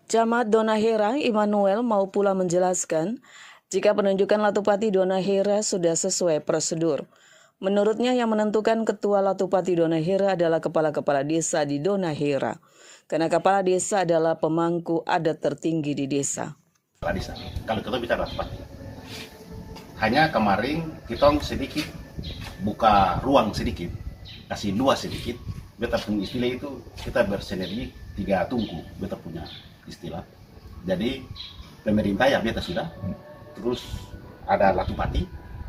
Camat Donahera Immanuel mau pula menjelaskan jika penunjukan Latupati Donahera sudah sesuai prosedur. Menurutnya yang menentukan ketua Latupati Donahera adalah kepala-kepala desa di Donahera, karena kepala desa adalah pemangku adat tertinggi di desa. Kalau kita bicara Latupati, hanya kemarin kita sedikit buka ruang sedikit, kasih luas sedikit. Beta punya istilah itu kita bersinergi 3 tungku, beta punya istilah. Jadi pemerintah ya beta sudah, terus ada Latupati,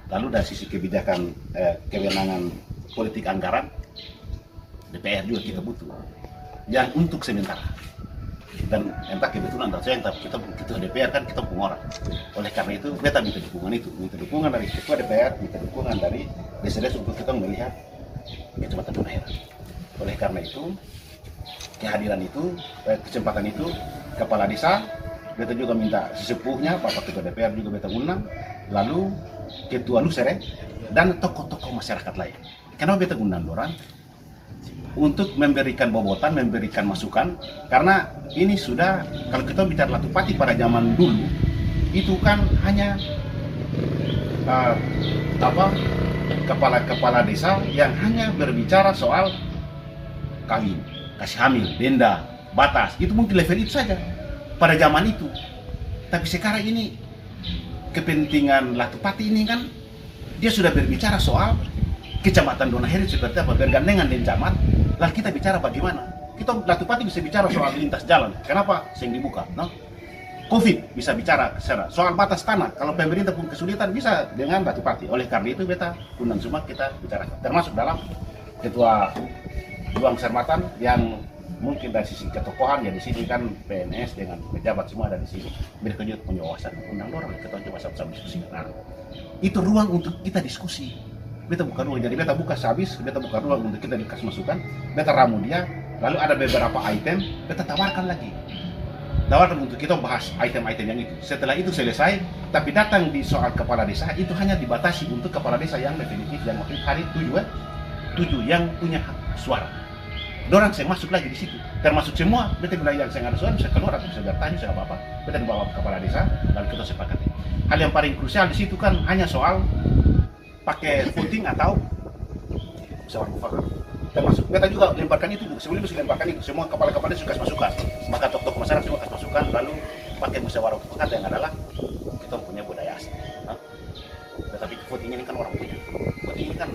lalu dari sisi kebijakan kewenangan politik anggaran DPR juga kita butuh. Yang untuk sementara. Dan entah kebetulan atau saya, kita ketua DPR kan kita punya orang. Oleh karena itu beta minta dukungan itu, minta dukungan dari ketua DPR, minta dukungan dari DSD untuk kita melihat Kecamatan Donahera. Oleh karena itu kehadiran itu, kesempatan itu, kepala desa beta juga minta sesepuhnya, Bapak Ketua DPR juga beta undang, lalu Ketua Lusere dan tokoh-tokoh masyarakat lain. Kenapa beta undang orang? Untuk memberikan bobotan, memberikan masukan, karena ini sudah, kalau kita bicara Latupati pada zaman dulu, itu kan hanya kepala-kepala desa yang hanya berbicara soal kawin, kasih hamil, denda, batas, itu mungkin level itu saja pada zaman itu. Tapi sekarang ini kepentingan Latupati ini kan dia sudah berbicara soal Kecamatan Donahera seperti apa, bergandengan dengan camat. Lalu kita bicara bagaimana kita Latupati bisa bicara soal lintas jalan, kenapa sing dibuka, no? Covid bisa bicara soal batas tanah, kalau pemerintah pun kesulitan bisa dengan Latupati. Oleh karena itu beta undang semua kita bicara, termasuk dalam ketua Juang Sermatan yang mungkin dari sisi ketokohan ya di sini kan PNS dengan pejabat semua ada di sini. Mereka juga punya wawasan, undang orang kita coba sama-sama diskusi. Nah, itu ruang untuk kita diskusi. Beta buka ruang, jadi beta buka habis, beta buka ruang untuk kita dikasih masukan, beta ramu dia, lalu ada beberapa item, beta tawarkan lagi. Tawarkan untuk kita bahas item-item yang itu. Setelah itu selesai, tapi datang di soal kepala desa, itu hanya dibatasi untuk kepala desa yang definitif, yang waktu hari 7 yang punya suara. Dorang saya masuk lagi di situ, termasuk semua. Beta bilang yang saya ada suara bisa keluar atau bisa bertanya bisa apa-apa. Beta dibawa ke kepala desa, lalu kita sepakati. Hal yang paling krusial di situ kan hanya soal pakai voting atau musyawarah mufakat. Termasuk beta juga lemparkan itu, sebelum bisa lemparkan itu semua kepala-kepala suka masukan. Maka tokoh-tokoh masyarakat semua kasih masukan, lalu pakai musyawarah mufakat yang adalah kita punya budaya asli. Tetapi voting ini kan orang punya. Voting ini kan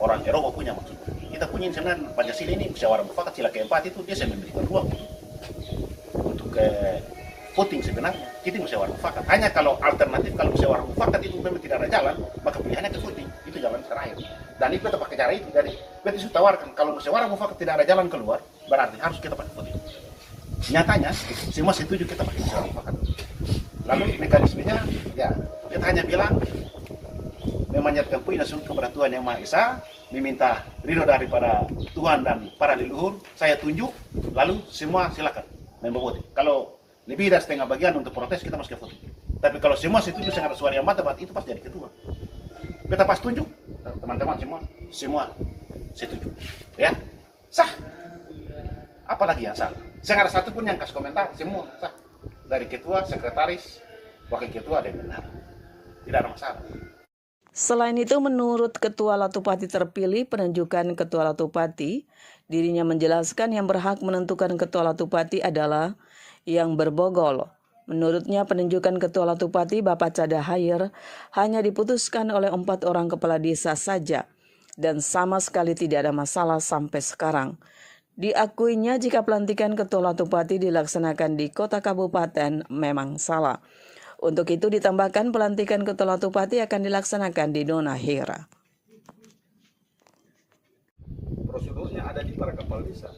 orang Eropa punya maksudnya. Kita punya sebenarnya Pancasila ini musyawarah mufakat sila keempat itu dia saya memberikan ruang untuk voting sebenarnya. Kita musyawarah mufakat. Hanya kalau alternatif kalau musyawarah mufakat itu memang tidak ada jalan, maka pilihannya ke voting. Itu jalan terakhir. Dan itu kita pakai cara itu. Jadi kita sudah tawarkan kalau musyawarah mufakat tidak ada jalan keluar, berarti harus kita pakai voting. Nyatanya semua setuju kita pakai musyawarah mufakat. Lalu mekanismenya ya kita hanya bilang memanjatkan puji dan syukur kepada Tuhan Yang Maha Esa, meminta ridho daripada Tuhan dan para leluhur, saya tunjuk, lalu semua silakan memvoting. Kalau lebih dari setengah bagian untuk protes kita masuk ke voting. Tapi kalau semua setuju dengan suara yang mata, itu pasti jadi ketua. Kita pas tunjuk, teman-teman semua setuju, ya sah. Apalagi yang salah? Saya nggak ada satu pun yang kasih komentar, semua sah. Dari ketua, sekretaris, wakil ketua dan benar, tidak ada masalah. Selain itu, menurut Ketua Latupati terpilih penunjukan Ketua Latupati, dirinya menjelaskan yang berhak menentukan Ketua Latupati adalah yang berbogol. Menurutnya penunjukan Ketua Latupati Bapak Cada Hayer hanya diputuskan oleh 4 orang kepala desa saja dan sama sekali tidak ada masalah sampai sekarang. Diakuinya jika pelantikan Ketua Latupati dilaksanakan di kota kabupaten memang salah. Untuk itu ditambahkan pelantikan Ketua Latupati akan dilaksanakan di Donahera. Prosedurnya ada di para kepala desa.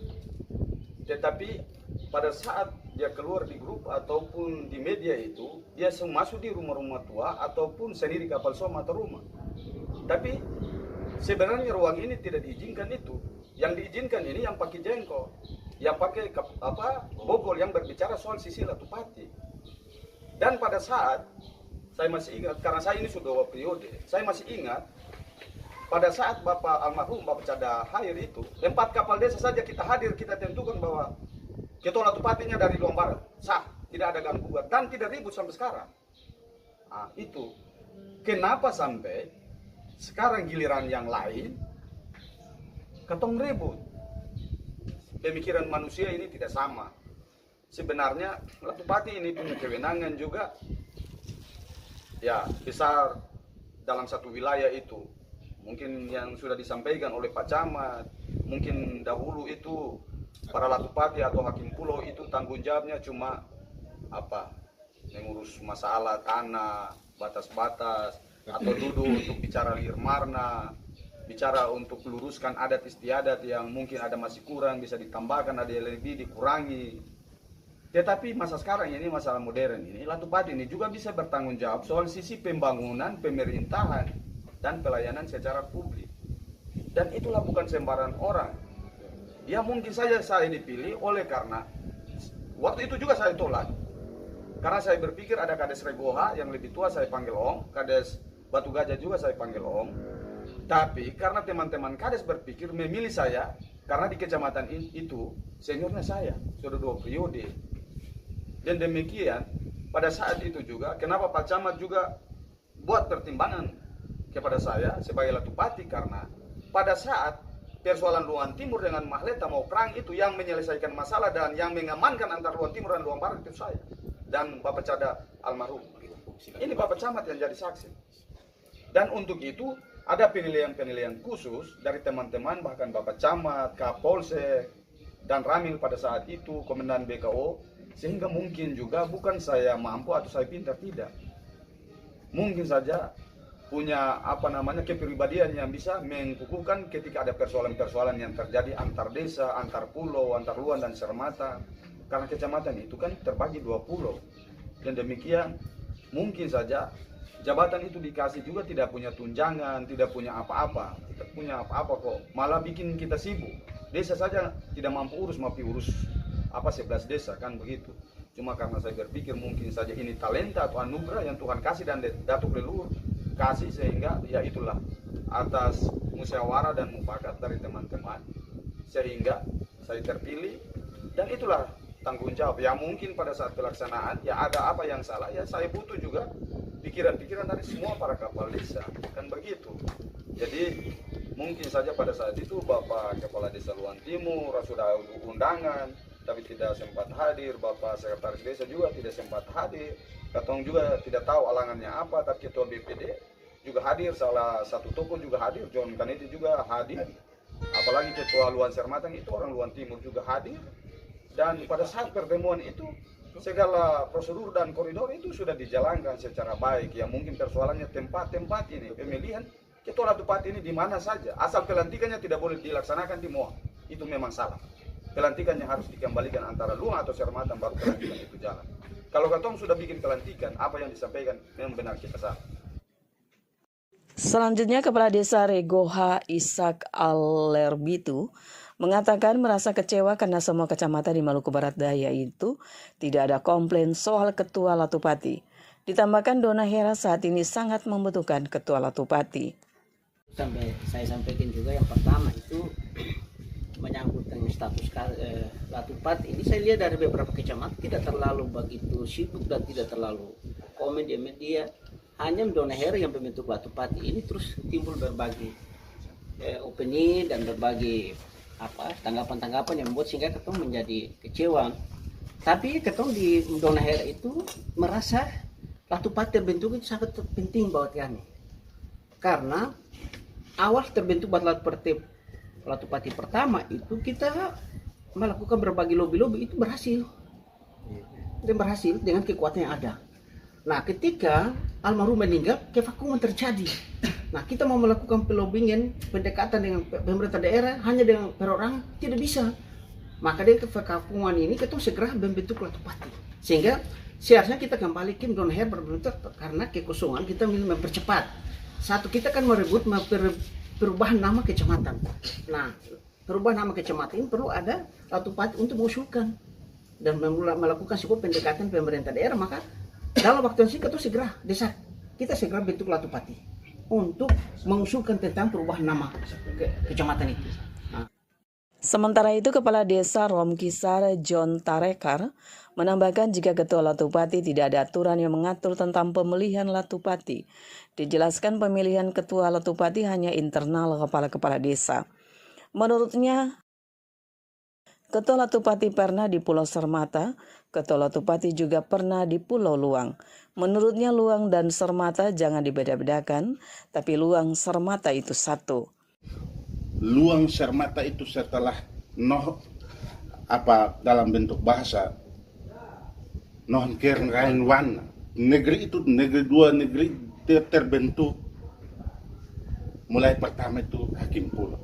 Tetapi pada saat dia keluar di grup ataupun di media itu, dia masuk di rumah-rumah tua ataupun sendiri kapal som atau rumah. Tapi sebenarnya ruang ini tidak diizinkan itu. Yang diizinkan ini yang pakai jengkol, yang pakai bogol yang berbicara soal sisi Latupati. Dan pada saat saya masih ingat, karena saya ini sudah 2 periode, saya masih ingat pada saat Bapak almarhum Bapak Cada Hayer itu, 4 kapal desa saja kita hadir, kita tentukan bahwa Ketua Latupatinya dari Luang Barat, sah, tidak ada ganggu gugat dan tidak ribut sampai sekarang. Nah, itu kenapa sampai sekarang giliran yang lain ketong ribut. Pemikiran manusia ini tidak sama. Sebenarnya Latupati ini punya kewenangan juga ya besar dalam satu wilayah itu. Mungkin yang sudah disampaikan oleh Pak Camat, mungkin dahulu itu para Latupati atau hakim pulau itu tanggung jawabnya cuma apa? Mengurus masalah tanah, batas-batas, atau duduk untuk bicara lirmarna, bicara untuk luruskan adat istiadat yang mungkin ada masih kurang, bisa ditambahkan, ada yang lebih dikurangi. Tetapi masa sekarang ini, masalah modern ini, Latupati ini juga bisa bertanggung jawab soal sisi pembangunan, pemerintahan, dan pelayanan secara publik. Dan itulah bukan sembarang orang. Ya mungkin saja saya dipilih oleh karena waktu itu juga saya tolak. Karena saya berpikir ada Kades Regoha yang lebih tua saya panggil Om, Kades Batu Gajah juga saya panggil Om. Tapi karena teman-teman Kades berpikir memilih saya, karena di kecamatan itu seniornya saya, sudah 2 periode. Dan demikian, pada saat itu juga, kenapa Pak Camat juga buat pertimbangan kepada saya sebagai Latupati, karena pada saat persoalan Luang Timur dengan Mahleta mau perang itu yang menyelesaikan masalah dan yang mengamankan antara Luang Timur dan Luang Barat itu saya dan Bapak Cada almarhum. Ini Bapak Camat yang jadi saksi. Dan untuk itu ada penilaian-penilaian khusus dari teman-teman, bahkan Bapak Camat, Kapolsek, dan Ramil pada saat itu, Komandan BKO, sehingga mungkin juga bukan saya mampu atau saya pintar, tidak. Mungkin saja punya kepribadian yang bisa mengukuhkan ketika ada persoalan-persoalan yang terjadi antar desa, antar pulau, antar Luang dan Sermata. Karena kecamatan itu kan terbagi 2 pulau. Dan demikian mungkin saja jabatan itu dikasih juga tidak punya tunjangan, tidak punya apa-apa. Tidak punya apa-apa kok, malah bikin kita sibuk. Desa saja tidak mampu urus, 11 desa kan begitu. Cuma karena saya berpikir mungkin saja ini talenta atau anugerah yang Tuhan kasih dan Datuk Leluhur kasih, sehingga ya itulah atas musyawarah dan mufakat dari teman-teman sehingga saya terpilih. Dan itulah tanggung jawab ya, mungkin pada saat pelaksanaan ya ada apa yang salah, ya saya butuh juga pikiran-pikiran dari semua para kepala desa kan begitu. Jadi mungkin saja pada saat itu Bapak Kepala Desa Luang Timur sudah undangan tapi tidak sempat hadir, Bapak Sekretaris Desa juga tidak sempat hadir, Katong juga tidak tahu alangannya apa, tapi Ketua BPD juga hadir, salah satu tokoh juga hadir, John Kaneti juga hadir, apalagi Ketua Luang Sermatang itu orang Luang Timur juga hadir. Dan pada saat pertemuan itu segala prosedur dan koridor itu sudah dijalankan secara baik. Ya mungkin persoalannya tempat-tempat ini, pemilihan Ketua Latupati ini di mana saja, asal pelantikannya tidak boleh dilaksanakan di Moa, itu memang salah. Pelantikannya harus dikembalikan antara Luang atau Sermatan, baru pelantikan itu jalan. Kalau Katong sudah bikin pelantikan, apa yang disampaikan memang benar, kita salah. Selanjutnya, Kepala Desa Regoha Ishak Alerbitu mengatakan merasa kecewa karena semua kecamatan di Maluku Barat Daya itu tidak ada komplain soal Ketua Latupati. Ditambahkan Dona Hera saat ini sangat membutuhkan Ketua Latupati. Sampai saya sampaikan juga yang pertama itu menyangkut dengan status Latupati ini, saya lihat dari beberapa kecamatan tidak terlalu begitu sibuk dan tidak terlalu komen di media. Hanya Dona Hera yang membentuk Latupati ini terus timbul berbagai opini dan berbagai tanggapan-tanggapan yang membuat sehingga Ketong menjadi kecewa. Tapi Ketong di Dona Hera itu merasa Latupati terbentuk itu sangat penting buat kami. Karena awal terbentuk buat Latupati pertama itu kita melakukan berbagai lobby-lobby, itu berhasil. Dan berhasil dengan kekuatan yang ada. Nah, ketika almarhum meninggal, kevakuman terjadi. Nah, kita mau melakukan pelobingan, pendekatan dengan pemerintah daerah hanya dengan perorangan tidak bisa. Maka dengan kevakuman ini kita segera membentuk Latupati. Sehingga seharusnya kita kembali ke Dona Hera berbentuk karena kekosongan kita mempercepat. Satu, kita kan merebut perubahan nama kecamatan. Nah, perubahan nama kecamatan ini perlu ada Latupati untuk mengusulkan dan melakukan sebuah pendekatan pemerintah daerah. Maka dalam waktu yang singkat itu kita segera bentuk Latupati untuk mengusulkan tentang perubahan nama kecamatan itu. Nah. Sementara itu, Kepala Desa Romkisar John Tarekar menambahkan jika Ketua Latupati tidak ada aturan yang mengatur tentang pemilihan Latupati. Dijelaskan pemilihan Ketua Latupati hanya internal kepala-kepala desa. Menurutnya, Ketua Latupati pernah di Pulau Sermata, Ketua Latupati juga pernah di Pulau Luang. Menurutnya Luang dan Sermata jangan dibeda-bedakan, tapi Luang Sermata itu satu. Luang Sermata itu setelah dalam bentuk bahasa non Rainwan, negeri itu dua negeri terbentuk. Mulai pertama itu Hakim Pulau.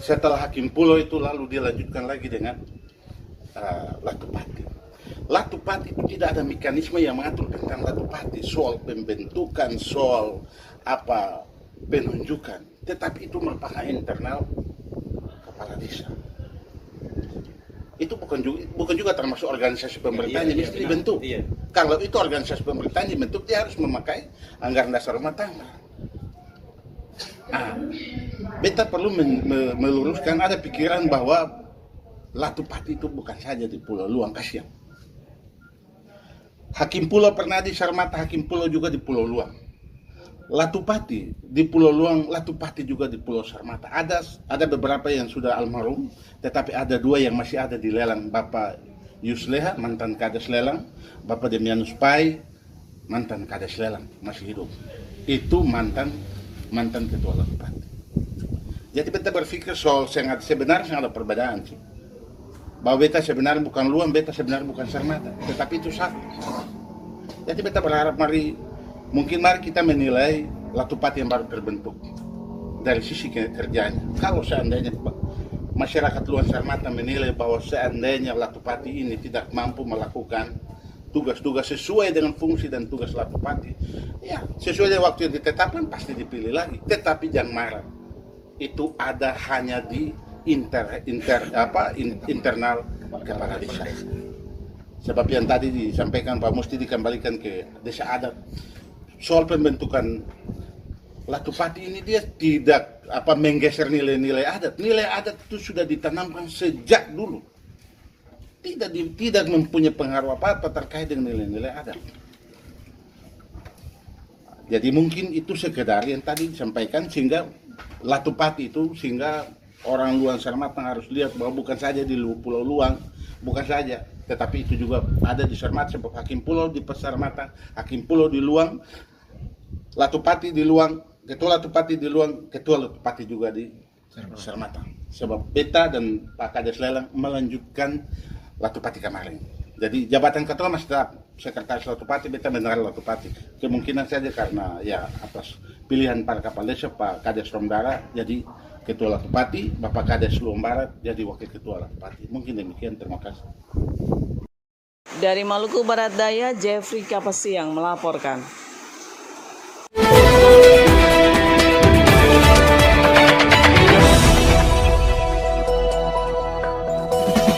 Setelah Hakim Pulau itu lalu dilanjutkan lagi dengan Latupati. Latupati itu tidak ada mekanisme yang mengatur tentang Latupati, soal pembentukan, soal penunjukan, tetapi itu merupakan internal kepala desa. Itu bukan juga termasuk organisasi pemerintahan yang mesti dibentuk. Kalau itu organisasi pemerintahan dibentuk, dia harus memakai anggaran dasar rumah tangga. Beta perlu meluruskan ada pikiran bahwa Latupati itu bukan saja di Pulau Luang, kasihan. Hakim Pulau pernah di Sermata, Hakim Pulau juga di Pulau Luang. Latupati di Pulau Luang, Latupati juga di Pulau Sermata. Ada beberapa yang sudah almarhum, tetapi ada dua yang masih ada di lelang. Bapak Yusleha, mantan Kades Lelang, Bapak Demianus Pai, mantan Kades Lelang, masih hidup. Itu mantan Ketua Latupati. Jadi beta berpikir soal sebenarnya ada perbedaan sih. Bahwa beta sebenarnya bukan Luang, beta sebenarnya bukan Sermata, tetapi itu satu. Jadi beta berharap mari kita menilai Latupati yang baru terbentuk dari sisi kerjanya. Kalau seandainya masyarakat Luang Sermata menilai bahwa seandainya Latupati ini tidak mampu melakukan tugas-tugas sesuai dengan fungsi dan tugas Latupati, ya sesuai dengan waktu yang ditetapkan pasti dipilih lagi. Tetapi jangan marah, itu ada hanya di internal kepala desa. Sebab yang tadi disampaikan Pak Musti dikembalikan ke desa adat. Soal pembentukan Latupati ini dia tidak menggeser nilai-nilai adat. Nilai adat itu sudah ditanamkan sejak dulu. Tidak mempunyai pengaruh apa-apa terkait dengan nilai-nilai adat. Jadi mungkin itu sekedar yang tadi disampaikan sehingga Latupati itu sehingga orang Luang Sermata harus lihat bahwa bukan saja di Pulau Luang, bukan saja, tetapi itu juga ada di Sermata sebab Hakim Pulau di Sermata, Hakim Pulau di Luang, Latupati di Luang, Ketua Latupati di Luang, Ketua Latupati juga di Sermata. Sebab beta dan Pak Kades Lelang melanjutkan Latupati kemarin. Jadi jabatan ketua masih tetap Sekretaris Latupati, beta benar Latupati. Kemungkinan saja karena ya atas pilihan para kepala desa Pak Kades Romdara jadi Ketua Latupati, Bapak Kades Luang Barat jadi Wakil Ketua Latupati. Mungkin demikian, terima kasih. Dari Maluku Barat Daya, Jeffrey Kapasiang melaporkan.